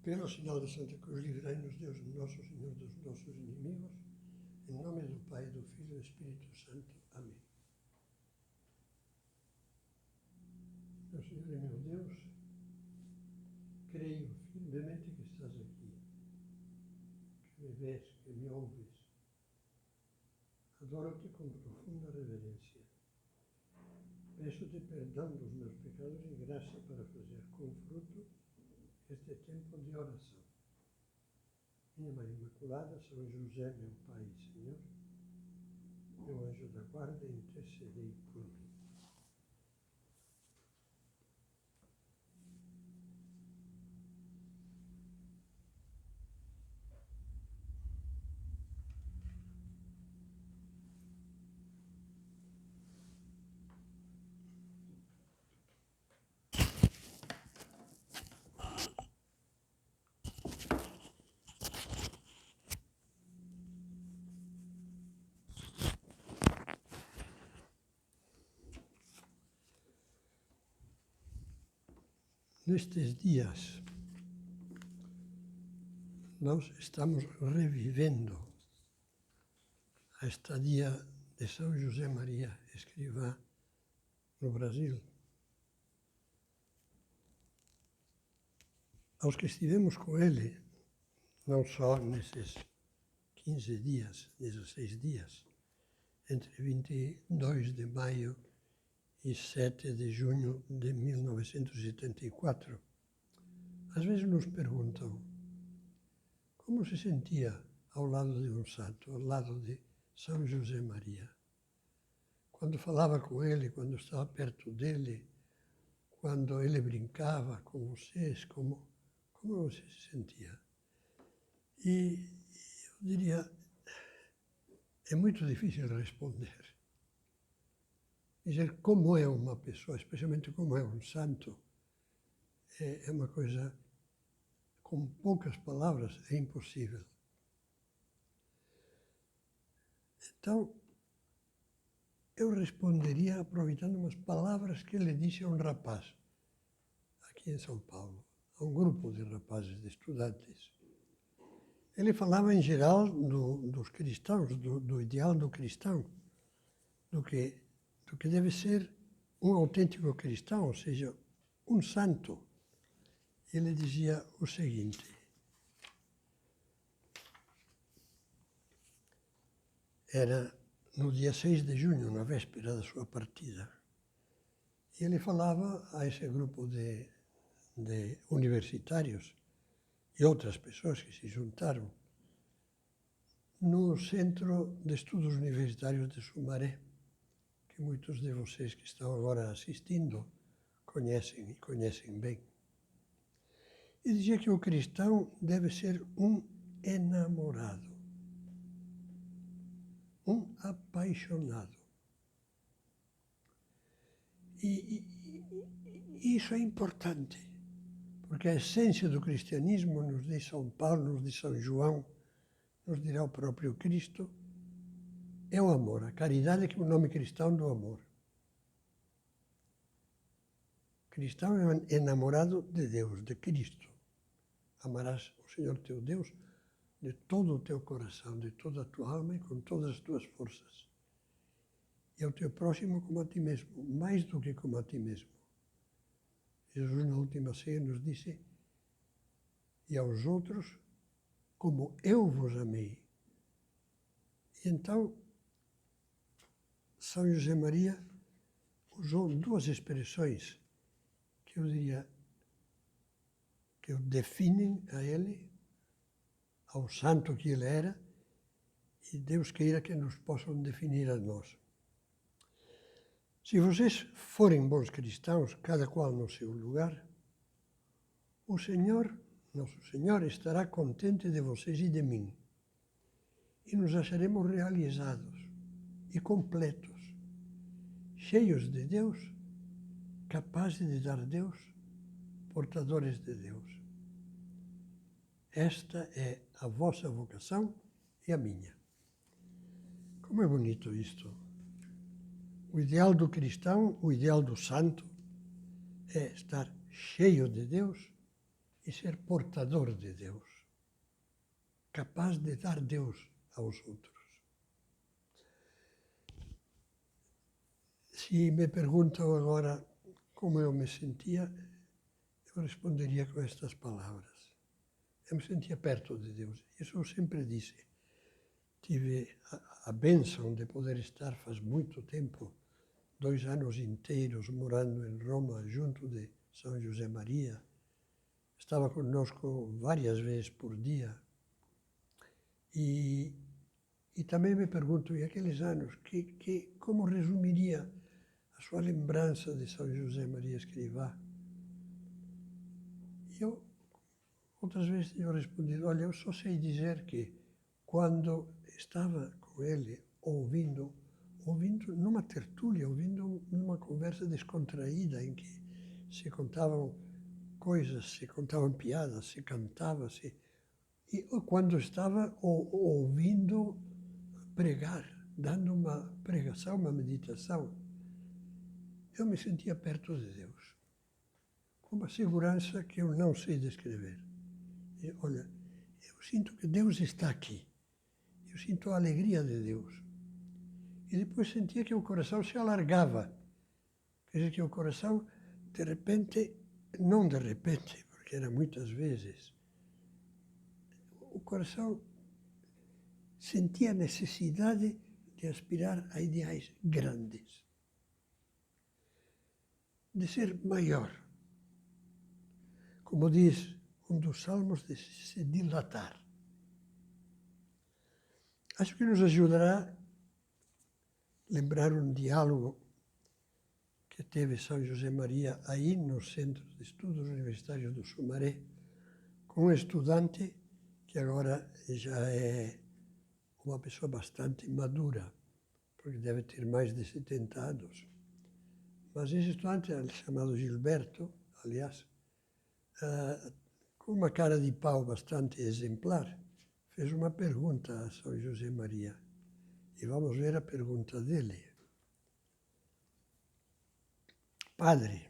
Pelo sinal da Santa Cruz, livrai-nos Deus, nosso Senhor, dos nossos inimigos. Em nome do Pai, do Filho e do Espírito Santo. Amém. Meu Senhor e meu Deus, creio firmemente que estás aqui, que me vês, que me ouves. Adoro-te com profunda reverência. Peço-te perdão dos meus pecados e graça para fazer com fruto este tempo de oração. Minha Mãe Imaculada, São José, meu Pai e Senhor, meu anjo da guarda, intercedei por mim. Nestes dias, nós estamos revivendo a estadia de São José Maria Escrivá no Brasil. Aos que estivemos com ele, não só nesses 15 dias, 16 dias, entre 22 de maio e 7 de junho de 1974, às vezes nos perguntam como se sentia ao lado de um santo, ao lado de São José Maria. Quando falava com ele, quando estava perto dele, quando ele brincava com vocês, como você se sentia? E eu diria, é muito difícil responder. Dizer como é uma pessoa, especialmente como é um santo, é uma coisa, com poucas palavras, é impossível. Então, eu responderia aproveitando umas palavras que ele disse a um rapaz, aqui em São Paulo, a um grupo de rapazes, de estudantes. Ele falava em geral dos cristãos, do ideal do cristão, do que deve ser um autêntico cristão, ou seja, um santo. Ele dizia o seguinte: era no dia 6 de junho, na véspera da sua partida, e ele falava a esse grupo de universitários e outras pessoas que se juntaram no Centro de Estudos Universitários de Sumaré, que muitos de vocês que estão agora assistindo conhecem e conhecem bem. E dizia que o cristão deve ser um enamorado, um apaixonado. E isso é importante, porque a essência do cristianismo, nos diz São Paulo, nos diz São João, nos dirá o próprio Cristo, é o amor. A caridade, que é o nome cristão do amor. Cristão é um enamorado de Deus, de Cristo. Amarás o Senhor teu Deus de todo o teu coração, de toda a tua alma e com todas as tuas forças. E ao teu próximo como a ti mesmo, mais do que como a ti mesmo. Jesus, na última ceia, nos disse: e aos outros como eu vos amei. E então, São José Maria usou duas expressões que eu diria que o definem a ele, ao santo que ele era, e Deus queira que nos possam definir a nós. Se vocês forem bons cristãos, cada qual no seu lugar, o Senhor, nosso Senhor, estará contente de vocês e de mim. E nos acharemos realizados e completos, cheios de Deus, capazes de dar Deus, portadores de Deus. Esta é a vossa vocação e a minha. Como é bonito isto. O ideal do cristão, o ideal do santo, é estar cheio de Deus e ser portador de Deus, capaz de dar Deus aos outros. Se me perguntam agora como eu me sentia, eu responderia com estas palavras. Eu me sentia perto de Deus. Isso eu sempre disse. Tive a bênção de poder estar faz muito tempo, 2 anos inteiros morando em Roma, junto de São José Maria. Estava conosco várias vezes por dia. E também me pergunto, e aqueles anos, como resumiria a sua lembrança de São José Maria Escrivá? E eu, outras vezes, tenho respondido, olha, eu só sei dizer que quando estava com ele, ouvindo numa tertúlia, ouvindo numa conversa descontraída em que se contavam coisas, se contavam piadas, se cantava, e quando estava ouvindo pregar, dando uma pregação, uma meditação, eu me sentia perto de Deus, com uma segurança que eu não sei descrever. E, olha, eu sinto que Deus está aqui, eu sinto a alegria de Deus. E depois sentia que o coração se alargava, quer dizer, que o coração, de repente, não de repente, porque era muitas vezes, o coração sentia a necessidade de aspirar a ideais grandes, de ser maior. Como diz um dos salmos, de se dilatar. Acho que nos ajudará lembrar um diálogo que teve São José Maria aí no Centro de Estudos Universitários do Sumaré, com um estudante que agora já é uma pessoa bastante madura, porque deve ter mais de 70 anos. Mas esse estudante, chamado Gilberto, aliás, com uma cara de pau bastante exemplar, fez uma pergunta a São José Maria. E vamos ver a pergunta dele. Padre,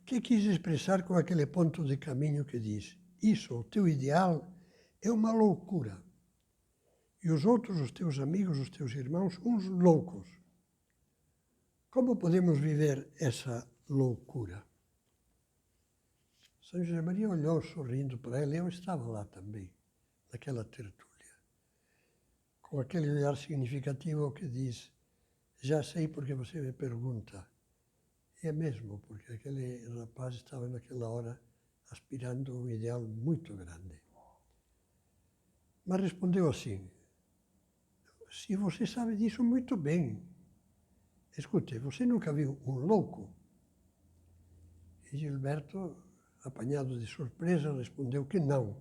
o que quis expressar com aquele ponto de caminho que diz: isso, o teu ideal, é uma loucura. E os outros, os teus amigos, os teus irmãos, uns loucos. Como podemos viver essa loucura? São José Maria olhou sorrindo para ela, e eu estava lá também, naquela tertúlia, com aquele olhar significativo que diz: já sei porque você me pergunta. E é mesmo, porque aquele rapaz estava naquela hora aspirando a um ideal muito grande. Mas respondeu assim: se você sabe disso muito bem, escute, você nunca viu um louco? E Gilberto, apanhado de surpresa, respondeu que não.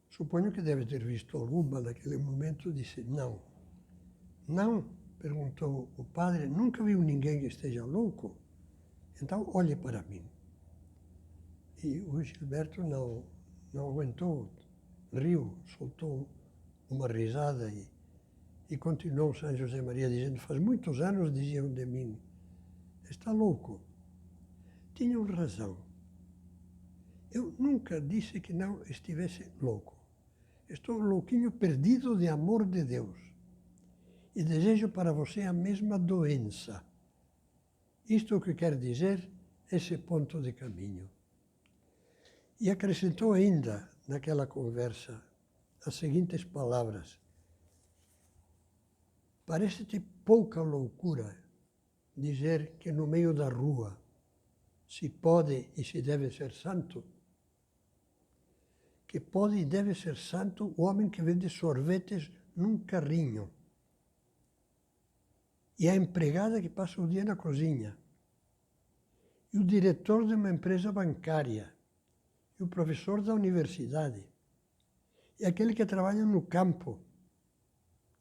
Suponho que deve ter visto alguma naquele momento, disse não. Não? Perguntou o padre, nunca viu ninguém que esteja louco? Então olhe para mim. E o Gilberto não aguentou, riu, soltou uma risada e continuou São José Maria dizendo: faz muitos anos diziam de mim, está louco. Tinham razão. Eu nunca disse que não estivesse louco. Estou louquinho perdido de amor de Deus. E desejo para você a mesma doença. Isto é o que quer dizer esse ponto de caminho. E acrescentou ainda, naquela conversa, as seguintes palavras: parece-te pouca loucura dizer que no meio da rua se pode e se deve ser santo? Que pode e deve ser santo o homem que vende sorvetes num carrinho, e a empregada que passa o dia na cozinha, e o diretor de uma empresa bancária, e o professor da universidade, e aquele que trabalha no campo,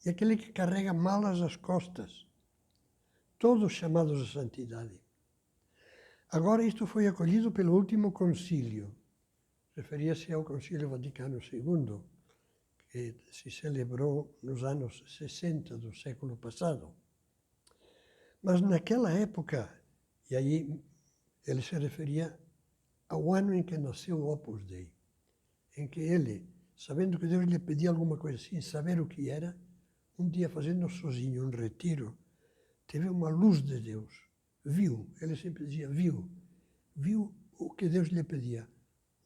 e aquele que carrega malas às costas, todos chamados à santidade. Agora isto foi acolhido pelo último concílio, referia-se ao Concílio Vaticano II, que se celebrou nos anos 60 do século passado. Mas naquela época, e aí Ele se referia ao ano em que nasceu o Opus Dei, em que ele, sabendo que Deus lhe pedia alguma coisa sem saber o que era, um dia fazendo sozinho um retiro, teve uma luz de Deus. Viu, ele sempre dizia, viu o que Deus lhe pedia,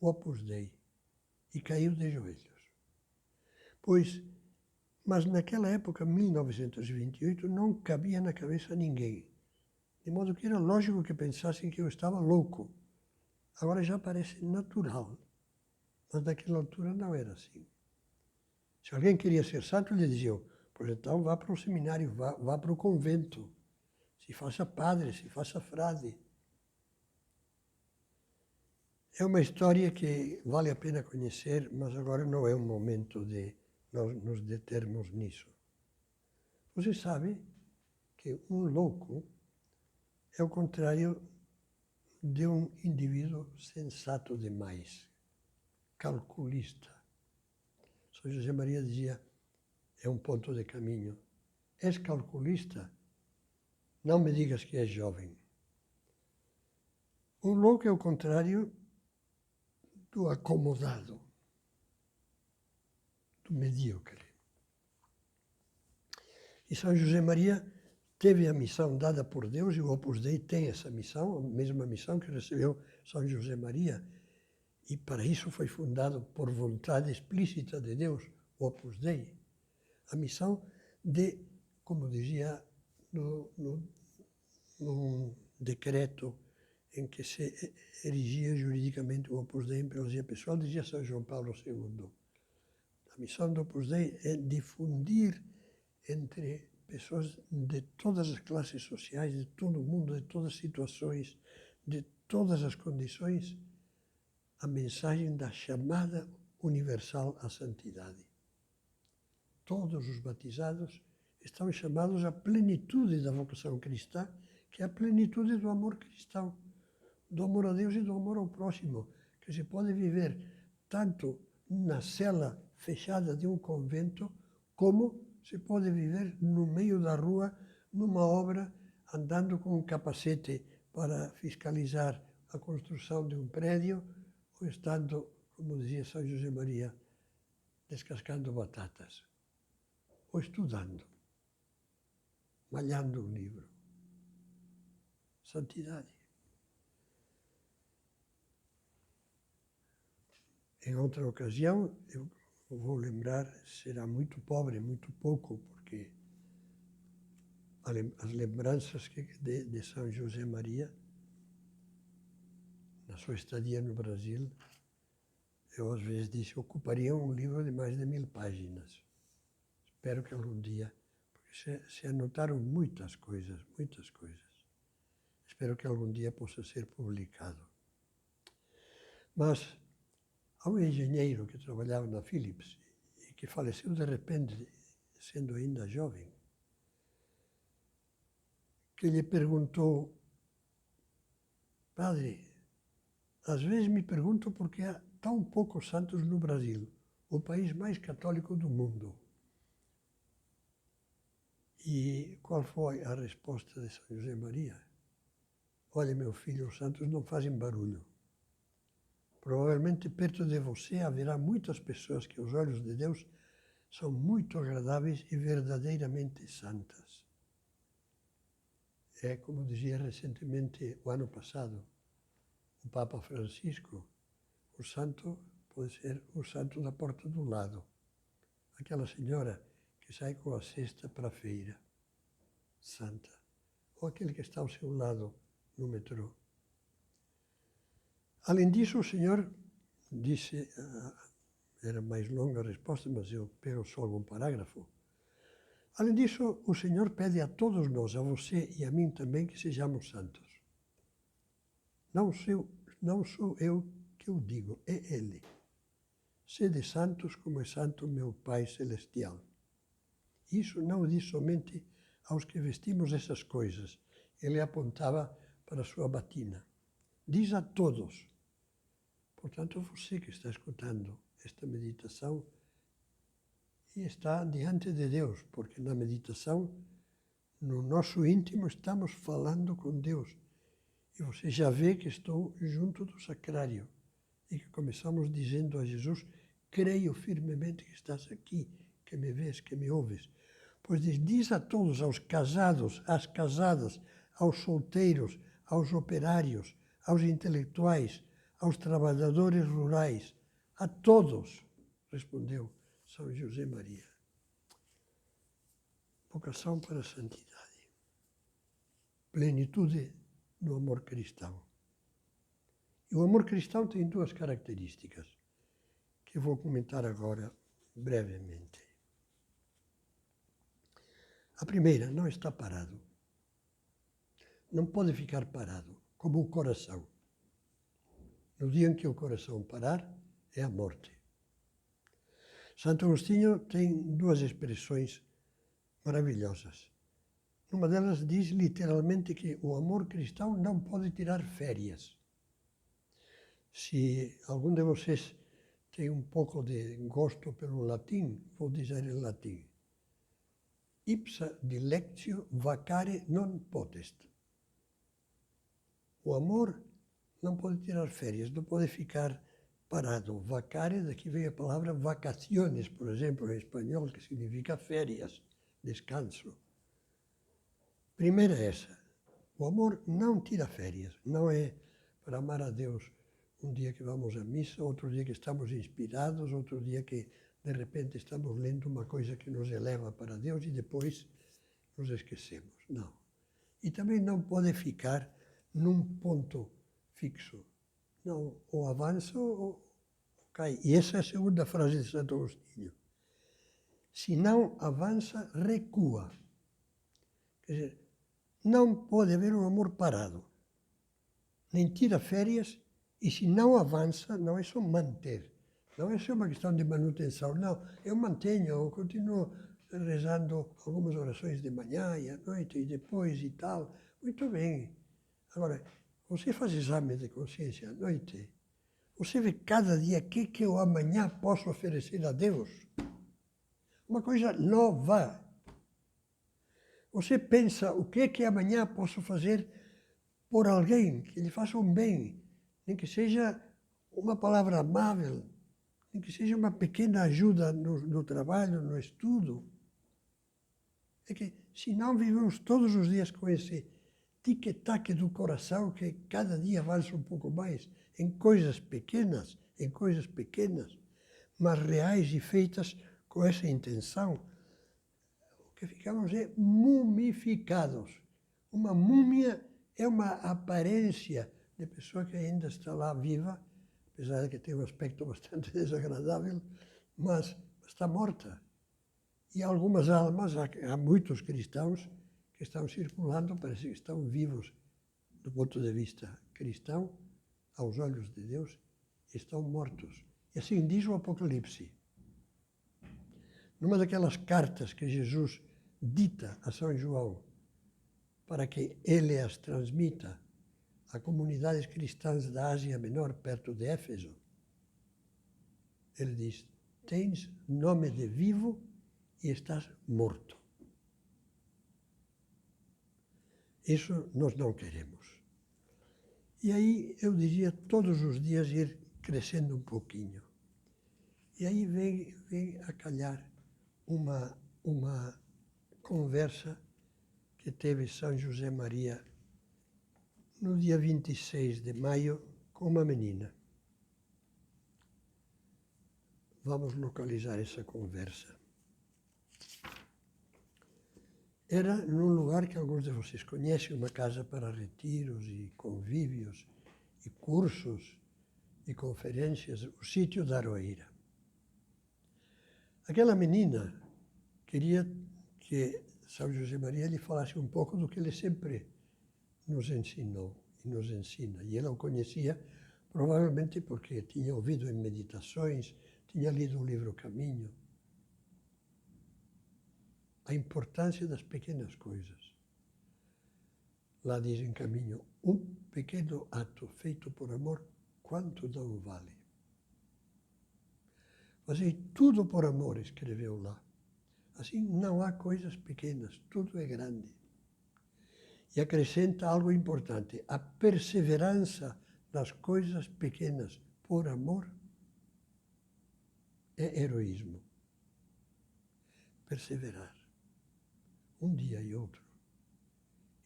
o Opus Dei, e caiu de joelhos. Mas naquela época, 1928, não cabia na cabeça a ninguém. De modo que era lógico que pensassem que eu estava louco. Agora já parece natural, mas naquela altura não era assim. Se alguém queria ser santo, lhe diziam, pois então vá para o seminário, vá para o convento, se faça padre, se faça frade. É uma história que vale a pena conhecer, mas agora não é o momento de nós nos determos nisso. Você sabe que um louco é o contrário de um indivíduo sensato demais, calculista. São José Maria dizia, é um ponto de caminho. És calculista? Não me digas que és jovem. Um louco é o contrário do acomodado, do medíocre. E São José Maria teve a missão dada por Deus, e o Opus Dei tem essa missão, a mesma missão que recebeu São José Maria, e para isso foi fundado por vontade explícita de Deus, o Opus Dei. A missão de, como dizia num decreto em que se erigia juridicamente o Opus Dei em Pedagogia Pessoal, dizia São João Paulo II. A missão do Opus Dei é difundir entre pessoas de todas as classes sociais, de todo o mundo, de todas as situações, de todas as condições, a mensagem da chamada universal à santidade. Todos os batizados estão chamados à plenitude da vocação cristã, que é a plenitude do amor cristão, do amor a Deus e do amor ao próximo, que se pode viver tanto na cela fechada de um convento, como se pode viver no meio da rua, numa obra, andando com um capacete para fiscalizar a construção de um prédio, ou estando, como dizia São José Maria, descascando batatas, ou estudando, malhando um livro. Santidade. Em outra ocasião, eu vou lembrar, será muito pobre, muito pouco, porque as lembranças de São José Maria, na sua estadia no Brasil, eu às vezes disse, ocuparia um livro de mais de 1000 páginas. Espero que algum dia, porque se anotaram muitas coisas, muitas coisas. Espero que algum dia possa ser publicado. Mas há um engenheiro que trabalhava na Philips e que faleceu de repente, sendo ainda jovem, que lhe perguntou, padre, às vezes me pergunto por que há tão poucos santos no Brasil, o país mais católico do mundo. E qual foi a resposta de São José Maria? Olha, meu filho, os santos não fazem barulho. Provavelmente perto de você haverá muitas pessoas que, aos olhos de Deus, são muito agradáveis e verdadeiramente santas. É como dizia recentemente, o ano passado, o Papa Francisco, o santo pode ser o santo da porta do lado. Aquela senhora que sai com a cesta para a feira, santa. Ou aquele que está ao seu lado no metrô. Além disso, o Senhor disse, era mais longa a resposta, mas eu pego só algum parágrafo. Além disso, o Senhor pede a todos nós, a você e a mim também, que sejamos santos. Não sou eu que o digo, é Ele. Sede santos como é santo meu Pai Celestial. Isso não o diz somente aos que vestimos essas coisas. Ele apontava para a sua batina. Diz a todos. Portanto, você que está escutando esta meditação e está diante de Deus, porque na meditação, no nosso íntimo, estamos falando com Deus. E você já vê que estou junto do sacrário e que começamos dizendo a Jesus: creio firmemente que estás aqui, que me vês, que me ouves. Pois diz a todos, aos casados, às casadas, aos solteiros, aos operários, aos intelectuais, aos trabalhadores rurais, a todos, respondeu São José Maria. Vocação para a santidade. Plenitude do amor cristão. E o amor cristão tem duas características, que vou comentar agora brevemente. A primeira, não está parado. Não pode ficar parado, como o coração. No dia em que o coração parar, é a morte. Santo Agostinho tem duas expressões maravilhosas. Uma delas diz literalmente que o amor cristão não pode tirar férias. Se algum de vocês tem um pouco de gosto pelo latim, vou dizer em latim. Ipsa dilectio vacare non potest. O amor não pode tirar férias, não pode ficar parado. Vacare, daqui vem a palavra vacaciones, por exemplo, em espanhol, que significa férias, descanso. Primeira essa. O amor não tira férias. Não é para amar a Deus um dia que vamos à missa, outro dia que estamos inspirados, outro dia que de repente estamos lendo uma coisa que nos eleva para Deus e depois nos esquecemos. Não. E também não pode ficar num ponto fixo. Não, ou avança ou cai. E essa é a segunda frase de Santo Agostinho. Se não avança, recua. Quer dizer, não pode haver um amor parado. Nem tira férias, e se não avança, não é só manter. Não é só uma questão de manutenção. Não, eu mantenho, eu continuo rezando algumas orações de manhã e à noite e depois e tal. Muito bem. Agora, você faz exame de consciência à noite, você vê cada dia o que eu amanhã posso oferecer a Deus. Uma coisa nova. Você pensa o que amanhã posso fazer por alguém que lhe faça um bem, nem que seja uma palavra amável, nem que seja uma pequena ajuda no trabalho, no estudo. É que se não vivemos todos os dias com esse tic-tac do coração que cada dia avança um pouco mais em coisas pequenas, mas reais e feitas com essa intenção, o que ficamos é mumificados. Uma múmia é uma aparência de pessoa que ainda está lá viva, apesar de que tem um aspecto bastante desagradável, mas está morta. E algumas almas, há muitos cristãos que estão circulando, parece que estão vivos do ponto de vista cristão, aos olhos de Deus, estão mortos. E assim diz o Apocalipse. Numa daquelas cartas que Jesus dita a São João, para que ele as transmita a comunidades cristãs da Ásia Menor, perto de Éfeso, ele diz: tens nome de vivo e estás morto. Isso nós não queremos. E aí eu diria todos os dias ir crescendo um pouquinho. E aí vem a calhar uma conversa que teve São José Maria no dia 26 de maio com uma menina. Vamos localizar essa conversa. Era num lugar que alguns de vocês conhecem, uma casa para retiros e convívios e cursos e conferências, o sítio da Aroeira. Aquela menina queria que São José Maria lhe falasse um pouco do que ele sempre nos ensinou e nos ensina. E ela o conhecia provavelmente porque tinha ouvido em meditações, tinha lido o livro Caminho. A importância das pequenas coisas. Lá diz em Caminho, um pequeno ato feito por amor, quanto não vale? Fazei tudo por amor, escreveu lá. Assim, não há coisas pequenas, tudo é grande. E acrescenta algo importante: a perseverança nas coisas pequenas por amor é heroísmo. Perseverar, um dia e outro.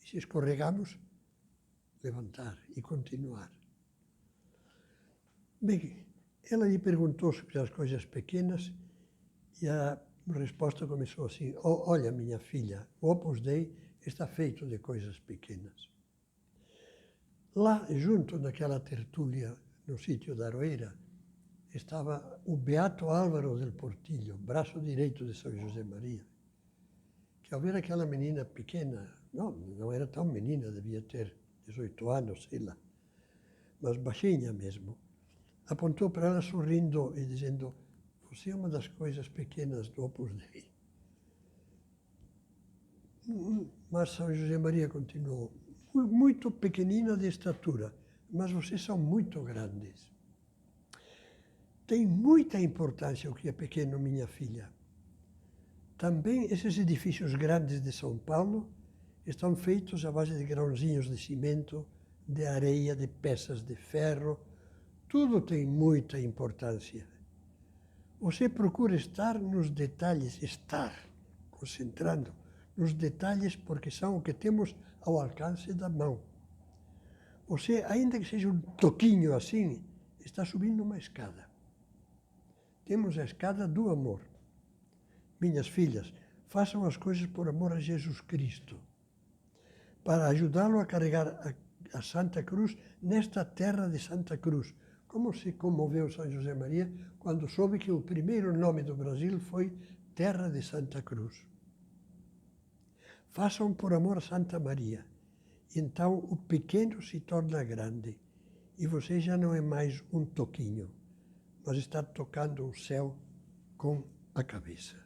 E se escorregamos, levantar e continuar. Bem, ela lhe perguntou sobre as coisas pequenas e a resposta começou assim: olha, minha filha, o Opus Dei está feito de coisas pequenas. Lá, junto naquela tertúlia, no sítio da Aroeira, estava o Beato Álvaro del Portillo, braço direito de São José Maria, que ao ver aquela menina pequena, não era tão menina, devia ter 18 anos, sei lá, mas baixinha mesmo, apontou para ela sorrindo e dizendo: você é uma das coisas pequenas do Opus Dei. Mas São José Maria continuou: muito pequenina de estatura, mas vocês são muito grandes. Tem muita importância o que é pequeno, minha filha. Também esses edifícios grandes de São Paulo estão feitos à base de grãozinhos de cimento, de areia, de peças de ferro. Tudo tem muita importância. Você procura estar nos detalhes, concentrando nos detalhes, porque são o que temos ao alcance da mão. Você, ainda que seja um toquinho assim, está subindo uma escada. Temos a escada do amor. Minhas filhas, façam as coisas por amor a Jesus Cristo, para ajudá-lo a carregar a Santa Cruz nesta terra de Santa Cruz. Como se comoveu São José Maria quando soube que o primeiro nome do Brasil foi Terra de Santa Cruz. Façam por amor a Santa Maria. Então o pequeno se torna grande e você já não é mais um toquinho, mas está tocando o céu com a cabeça.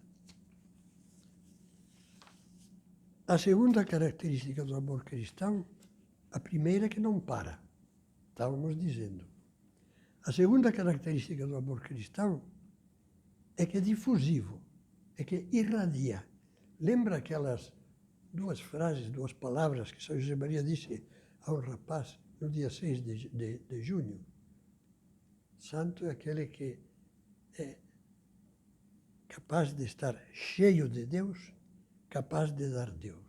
A segunda característica do amor cristão, a primeira é que não para, estávamos dizendo. A segunda característica do amor cristão é que é difusivo, é que irradia. Lembra aquelas duas frases, duas palavras que São José Maria disse a um rapaz no dia 6 de junho? Santo é aquele que é capaz de estar cheio de Deus, capaz de dar Deus.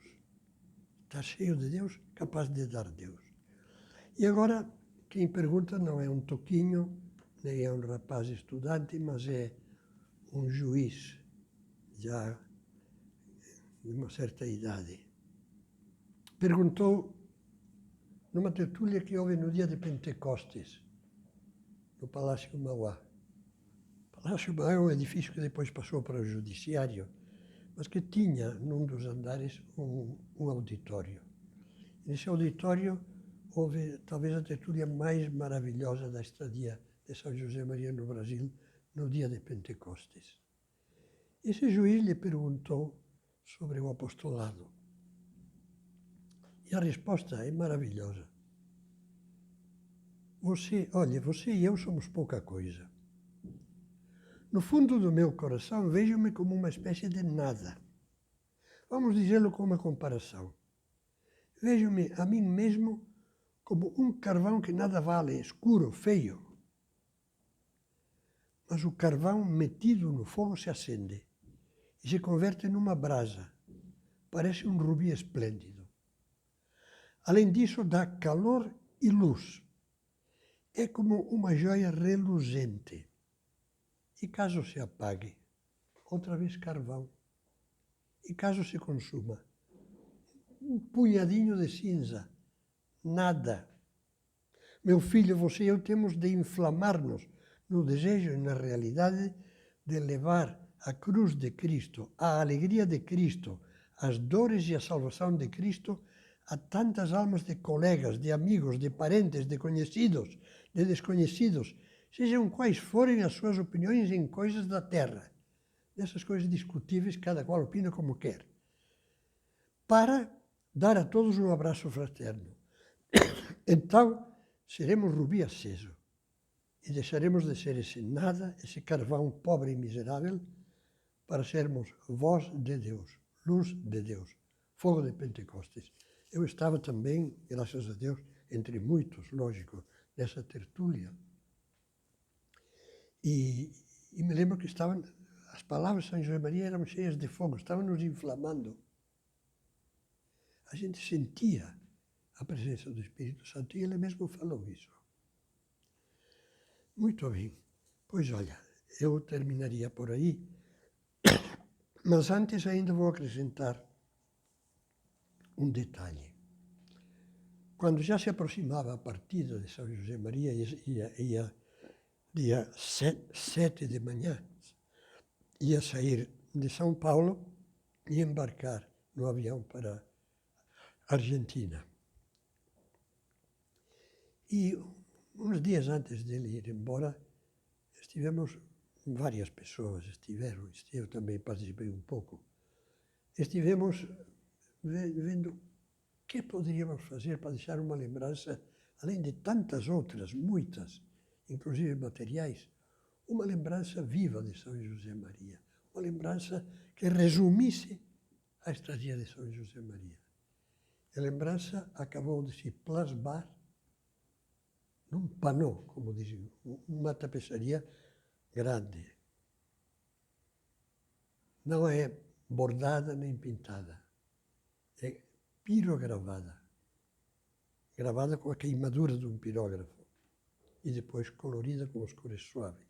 Está cheio de Deus, capaz de dar Deus. E agora, quem pergunta não é um toquinho, nem é um rapaz estudante, mas é um juiz já de uma certa idade. Perguntou numa tertúlia que houve no dia de Pentecostes, no Palácio Mauá. O Palácio Mauá é um edifício que depois passou para o judiciário, mas que tinha, num dos andares, um auditório. Nesse auditório houve talvez a tertúlia mais maravilhosa da estadia de São José Maria no Brasil, no dia de Pentecostes. Esse juiz lhe perguntou sobre o apostolado. E a resposta é maravilhosa. Você e eu somos pouca coisa. No fundo do meu coração, vejo-me como uma espécie de nada. Vamos dizê-lo com uma comparação. Vejo-me a mim mesmo como um carvão que nada vale, escuro, feio. Mas o carvão metido no fogo se acende e se converte numa brasa. Parece um rubi esplêndido. Além disso, dá calor e luz. É como uma joia reluzente. E caso se apague, outra vez carvão. E caso se consuma, um punhadinho de cinza. Nada. Meu filho, você e eu temos de inflamar-nos no desejo e na realidade de levar a cruz de Cristo, a alegria de Cristo, as dores e a salvação de Cristo a tantas almas de colegas, de amigos, de parentes, de conhecidos, de desconhecidos, sejam quais forem as suas opiniões em coisas da terra. Dessas coisas discutíveis, cada qual opina como quer. Para dar a todos um abraço fraterno. Então, seremos rubi aceso e deixaremos de ser esse nada, esse carvão pobre e miserável, para sermos voz de Deus, luz de Deus, fogo de Pentecostes. Eu estava também, graças a Deus, entre muitos, lógico, nessa tertúlia. E me lembro que as palavras de São José Maria eram cheias de fogo, estavam nos inflamando. A gente sentia a presença do Espírito Santo e ele mesmo falou isso. Muito bem. Pois olha, eu terminaria por aí, mas antes ainda vou acrescentar um detalhe. Quando já se aproximava a partida de São José Maria, ia dia 7 de manhã, ia sair de São Paulo e embarcar no avião para a Argentina. E uns dias antes dele ir embora, várias pessoas eu também participei um pouco, estivemos vendo o que poderíamos fazer para deixar uma lembrança, além de tantas outras, muitas, inclusive materiais, uma lembrança viva de São José Maria, uma lembrança que resumisse a estadia de São José Maria. A lembrança acabou de se plasmar num panô, como dizem, uma tapeçaria grande. Não é bordada nem pintada, é pirogravada, gravada com a queimadura de um pirógrafo e depois colorida com as cores suaves.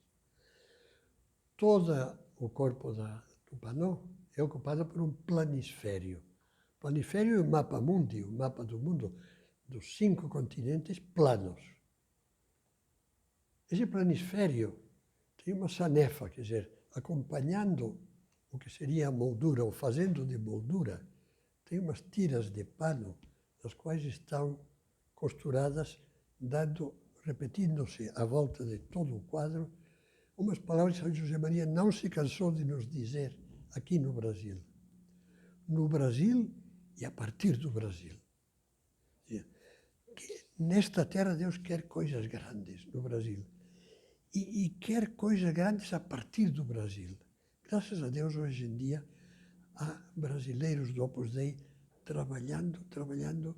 Todo o corpo do panô é ocupado por um planisfério. Planisfério é o mapa mundi, o mapa do mundo, dos 5 continentes planos. Esse planisfério tem uma sanefa, quer dizer, acompanhando o que seria a moldura, ou fazendo de moldura, tem umas tiras de pano, nas quais estão costuradas, repetindo-se à volta de todo o quadro, umas palavras que São José Maria não se cansou de nos dizer aqui no Brasil. No Brasil e a partir do Brasil. Que nesta terra Deus quer coisas grandes no Brasil. E quer coisas grandes a partir do Brasil. Graças a Deus, hoje em dia, há brasileiros do Opus Dei trabalhando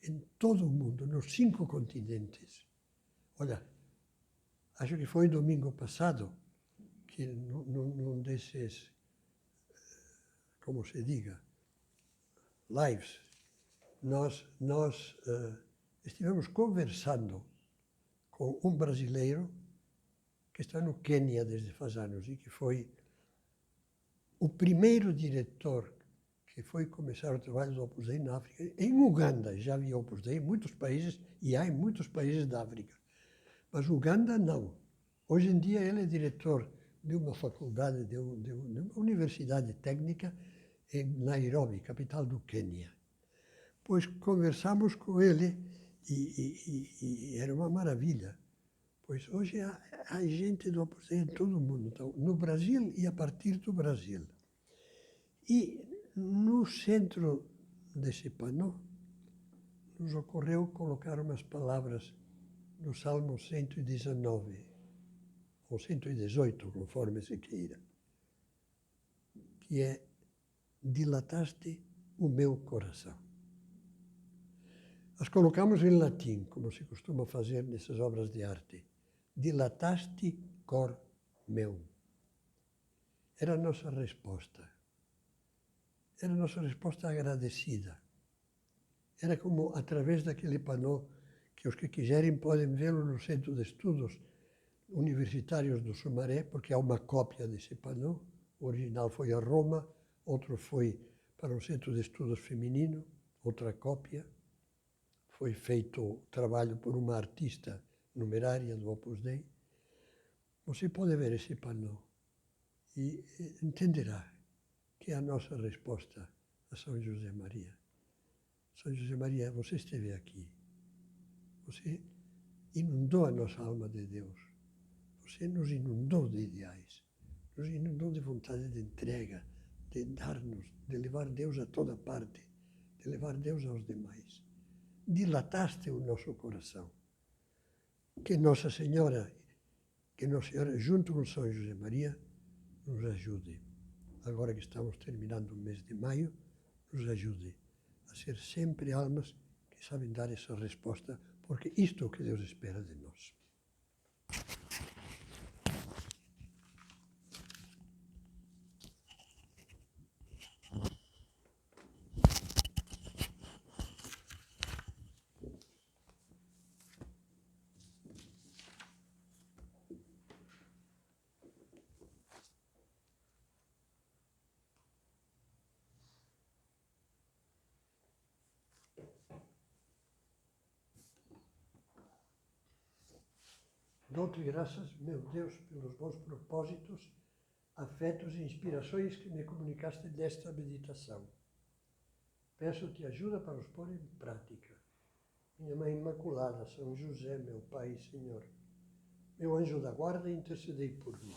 em todo o mundo, nos 5 continentes. Olha, acho que foi domingo passado que num desses, como se diga, lives, nós estivemos conversando com um brasileiro que está no Quênia desde faz anos e que foi o primeiro diretor que foi começar o trabalho do Opus Dei na África. Em Uganda já havia Opus Dei em muitos países, e há em muitos países da África. Mas Uganda não. Hoje em dia ele é diretor de uma faculdade, de uma universidade técnica em Nairobi, capital do Quênia. Pois conversamos com ele e era uma maravilha. Pois hoje há gente do Opus Dei em todo o mundo, então, no Brasil e a partir do Brasil. E no centro desse panô, nos ocorreu colocar umas palavras do Salmo 119, ou 118, conforme se queira, que é: dilataste o meu coração. As colocamos em latim, como se costuma fazer nessas obras de arte. Dilataste cor meu. Era a nossa resposta. Era a nossa resposta agradecida. Era como através daquele panô, que os que quiserem podem vê-lo no Centro de Estudos Universitários do Sumaré, porque há uma cópia desse panô. O original foi a Roma, outro foi para o Centro de Estudos Feminino, outra cópia. Foi feito o trabalho por uma artista numerária do Opus Dei. Você pode ver esse panô e entenderá que é a nossa resposta a São José Maria. São José Maria, você esteve aqui. Você inundou a nossa alma de Deus. Você nos inundou de ideais. Nos inundou de vontade de entrega, de dar-nos, de levar Deus a toda parte, de levar Deus aos demais. Dilataste o nosso coração. Que Nossa Senhora, junto com São José Maria, nos ajude. Agora que estamos terminando o mês de maio, nos ajude a ser sempre almas que sabem dar essa resposta, porque isto é o que Deus espera de nós. Dou-te graças, meu Deus, pelos bons propósitos, afetos e inspirações que me comunicaste desta meditação. Peço-te ajuda para os pôr em prática. Minha Mãe Imaculada, São José, meu Pai e Senhor, meu anjo da guarda, intercedei por mim.